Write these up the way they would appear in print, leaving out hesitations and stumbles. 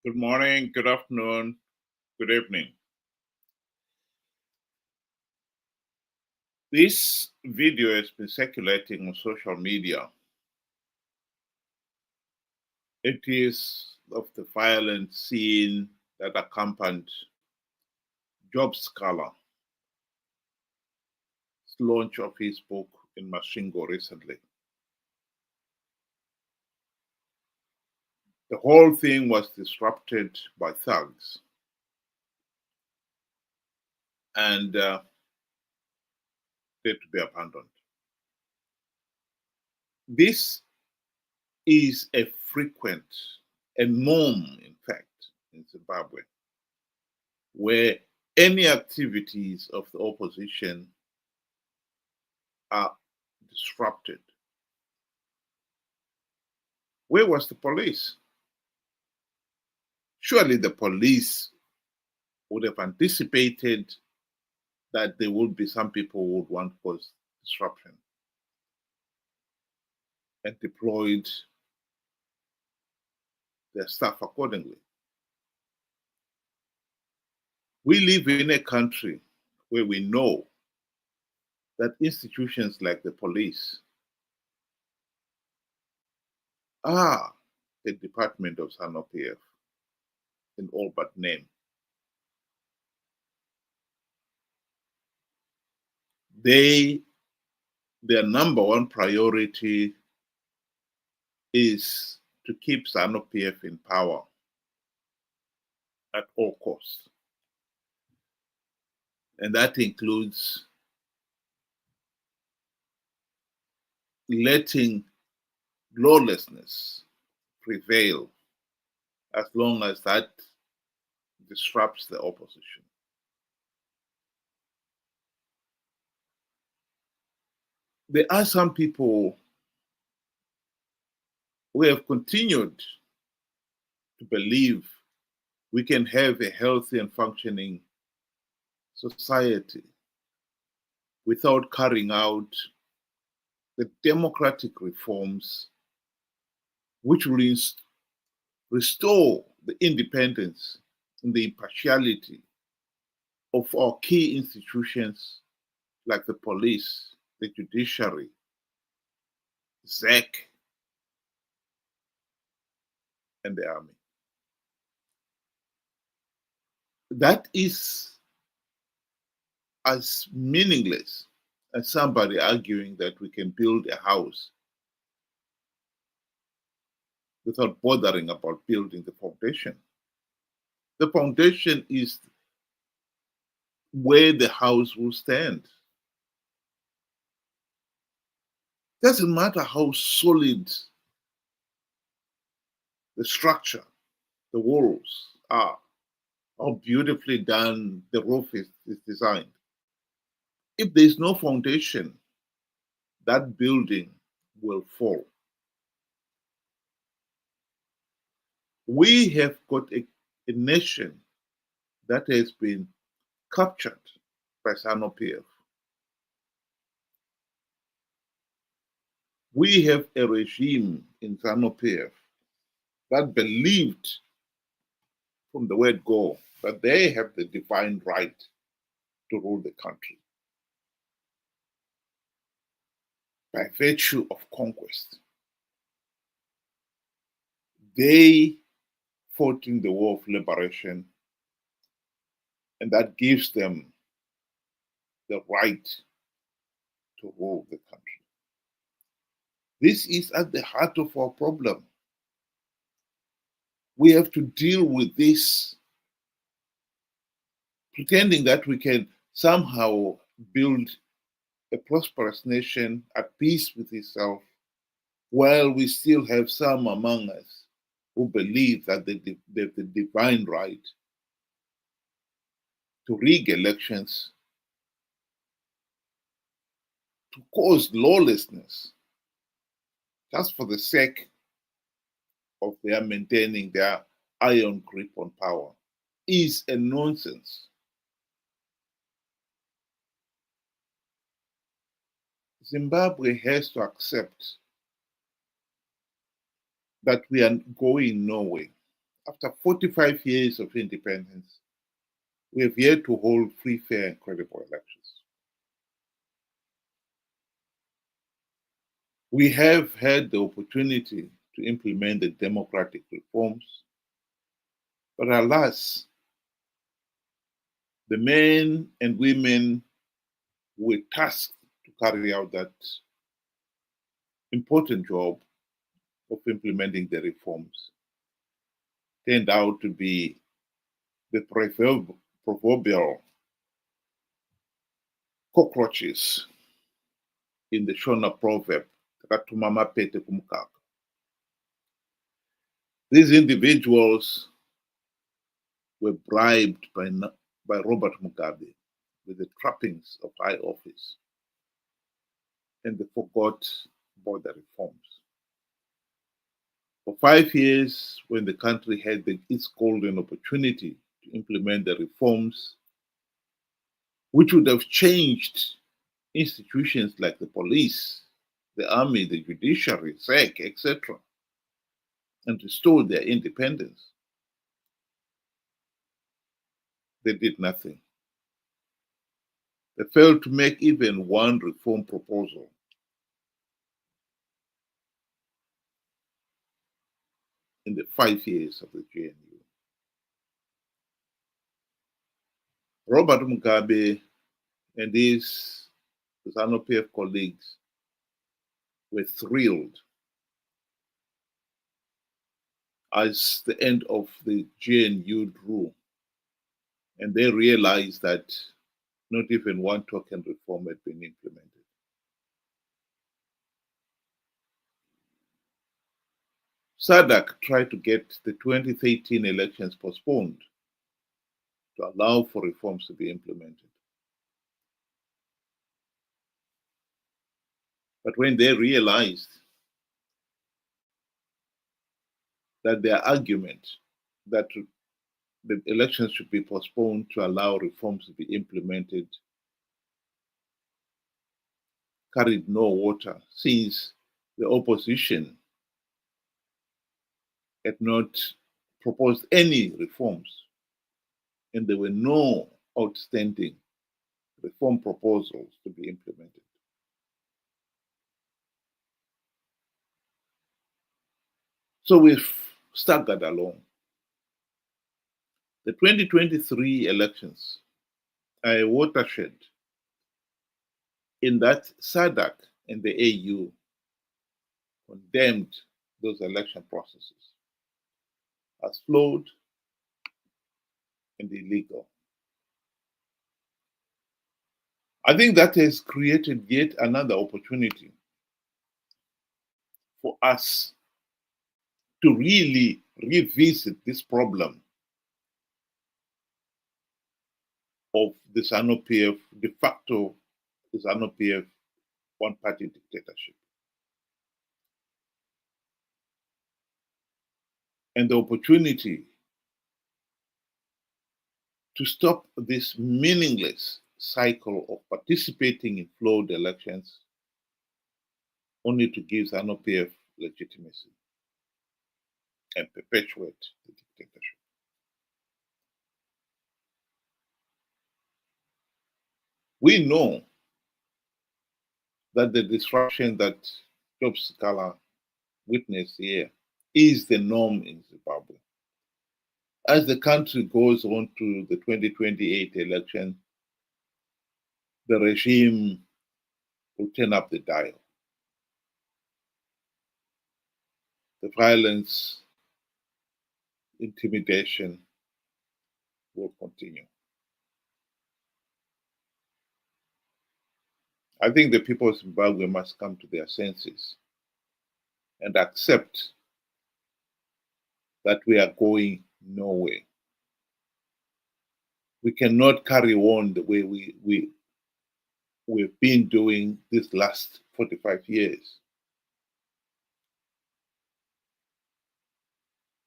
Good morning, good afternoon, good evening. This video has been circulating on social media. It is of the violent scene that accompanied Job Sikhala's launch of his book in Masvingo recently. The whole thing was disrupted by thugs and had to be abandoned. This is a frequent, a norm, in fact, in Zimbabwe, where any activities of the opposition are disrupted. Where was the police? Surely the police would have anticipated that there would be some people who would want to cause disruption and deployed their staff accordingly. We live in a country where we know that institutions like the police are the department of Zanu PF in all but name. Their number one priority is to keep Zanu PF in power at all costs. And that includes letting lawlessness prevail as long as that disrupts the opposition. There are some people who have continued to believe we can have a healthy and functioning society without carrying out the democratic reforms which will restore the independence and the impartiality of our key institutions like the police, the judiciary, ZEC, and the army. That is as meaningless as somebody arguing that we can build a house without bothering about building the foundation. The foundation is where the house will stand. Doesn't matter how solid the structure, the walls are, how beautifully done the roof is designed. If there's no foundation, that building will fall. We have got a nation that has been captured by Zanu PF. We have a regime in Zanu PF that believed from the word go that they have the divine right to rule the country by virtue of conquest. They fought in the war of liberation, and that gives them the right to rule the country. This is at the heart of our problem. We have to deal with this, pretending that we can somehow build a prosperous nation at peace with itself, while we still have some among us who believe that they have the divine right to rig elections, to cause lawlessness, just for the sake of their maintaining their iron grip on power, is a nonsense. Zimbabwe has to accept that we are going nowhere after 45 years of independence, we have yet to hold free, fair, and credible elections. We have had the opportunity to implement the democratic reforms, but alas, the men and women who were tasked to carry out that important job of implementing the reforms turned out to be the proverbial cockroaches in the Shona proverb. These individuals were bribed by Robert Mugabe with the trappings of high office, and they forgot about the reforms. For 5 years, when the country had its golden opportunity to implement the reforms, which would have changed institutions like the police, the army, the judiciary, SEC, etc., and restored their independence, they did nothing. They failed to make even one reform proposal. In the 5 years of the GNU. Robert Mugabe and his Zanu PF colleagues were thrilled as the end of the GNU drew, and they realized that not even one token reform had been implemented. SADC tried to get the 2013 elections postponed to allow for reforms to be implemented. But when they realized that their argument that the elections should be postponed to allow reforms to be implemented carried no water, since the opposition had not proposed any reforms, and there were no outstanding reform proposals to be implemented. So we've staggered along. The 2023 elections are a watershed in that SADC and the AU condemned those election processes as flawed and illegal. I think that has created yet another opportunity for us to really revisit this problem of the Zanu PF, de facto Zanu PF one-party dictatorship. And the opportunity to stop this meaningless cycle of participating in flawed elections only to give Zanu PF legitimacy and perpetuate the dictatorship. We know that the disruption that Job Sikhala witnessed here is the norm in Zimbabwe. As the country goes on to the 2028 election, the regime will turn up the dial. The violence, intimidation will continue. I think the people of Zimbabwe must come to their senses and accept that we are going nowhere. We cannot carry on the way we've been doing this last 45 years.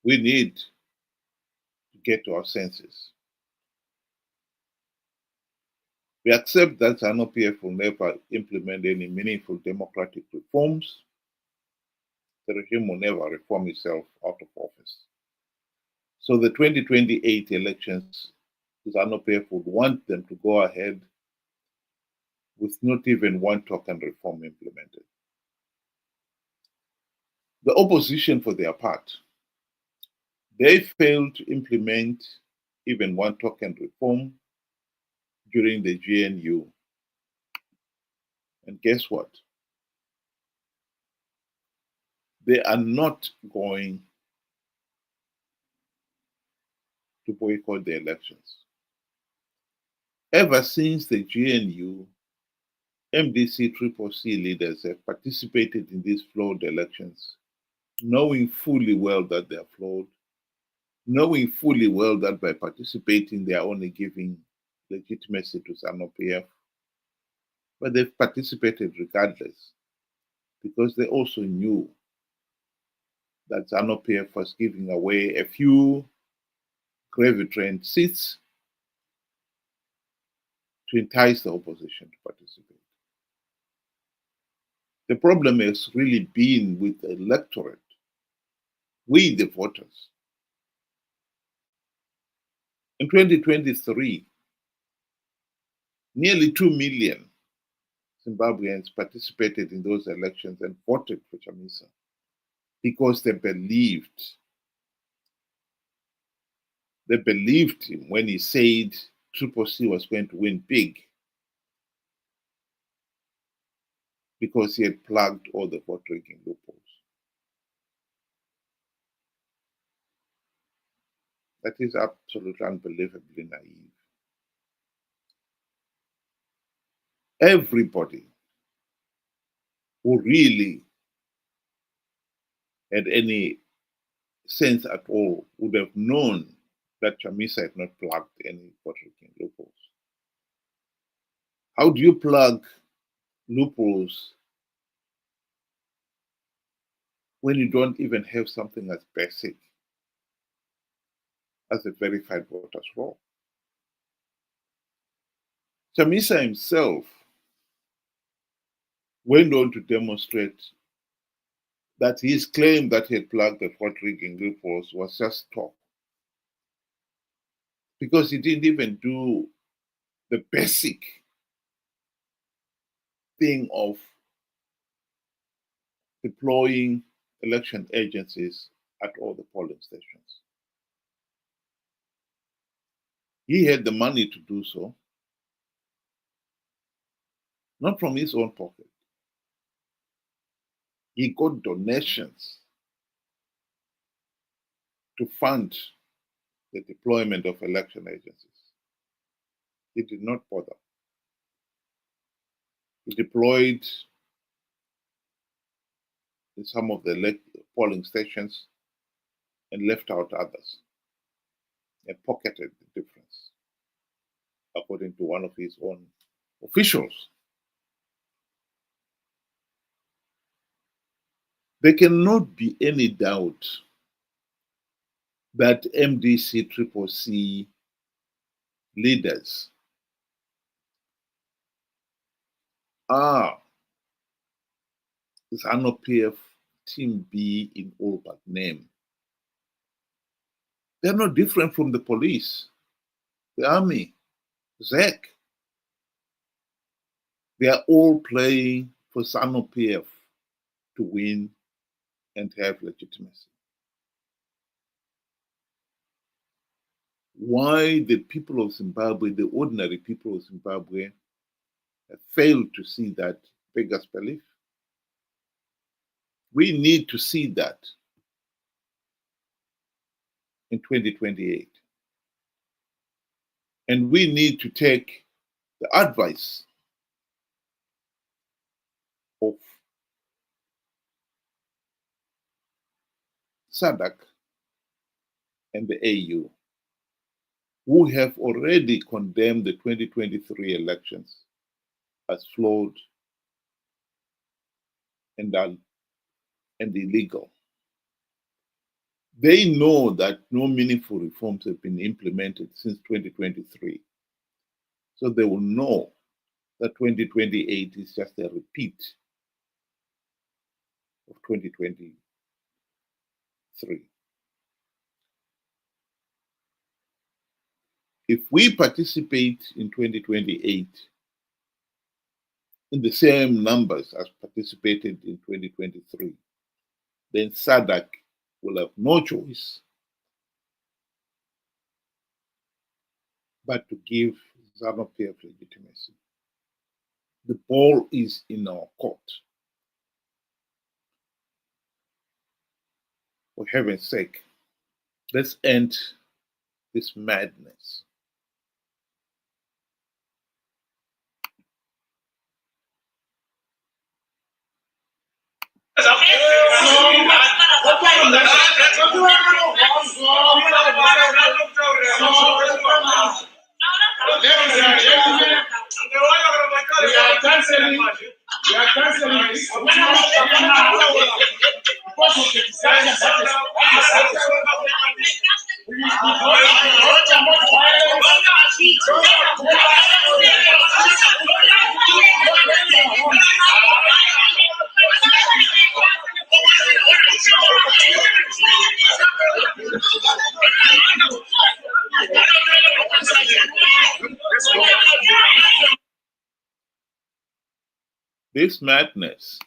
We need to get to our senses. We accept that Zanu PF will never implement any meaningful democratic reforms. The regime will never reform itself out of office. So the 2028 elections, Zanu PF would want them to go ahead with not even one token reform implemented. The opposition, for their part, they failed to implement even one token reform during the GNU. And guess what? They are not going to boycott the elections. Ever since the GNU, MDC-CCC leaders have participated in these flawed elections, knowing fully well that they are flawed, knowing fully well that by participating they are only giving legitimacy to Zanu PF. But they've participated regardless, because they also knew that Zanu PF was giving away a few gravy train seats to entice the opposition to participate. The problem has really been with the electorate, we the voters. In 2023, nearly 2 million Zimbabweans participated in those elections and voted for Chamisa because they believed him when he said CCC was going to win big, because he had plugged all the vote rigging loopholes. That is absolutely unbelievably naive. Everybody who really had any sense at all would have known that Chamisa had not plugged any vote rigging loopholes. How do you plug loopholes when you don't even have something as basic as a verified voter's roll? Chamisa himself went on to demonstrate that his claim that he had plugged the vote rigging loopholes was just talk, because he didn't even do the basic thing of deploying election agencies at all the polling stations. He had the money to do so, not from his own pocket. He got donations to fund the deployment of election agencies. He did not bother. He deployed in some of the polling stations and left out others, and pocketed the difference, according to one of his own officials. There cannot be any doubt that MDC-CCC leaders are Zanu PF Team B in all but name. They're no different from the police, the army, ZEC. They are all playing for Zanu PF to win and have legitimacy. Why the people of Zimbabwe, the ordinary people of Zimbabwe, have failed to see that beggars belief? We need to see that in 2028. And we need to take the advice of SADC and the AU, who have already condemned the 2023 elections as flawed and illegal. They know that no meaningful reforms have been implemented since 2023. So they will know that 2028 is just a repeat of 2023. if we participate in 2028 in the same numbers as participated in 2023, then SADC will have no choice but to give Zanu PF legitimacy. The ball is in our court. For heaven's sake, let's end this madness. This madness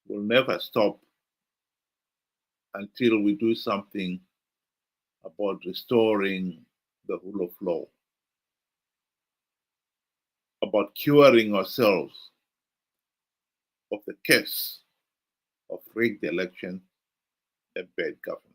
will never stop until we do something about restoring the rule of law, about curing ourselves of the curse of rigged election and bad government.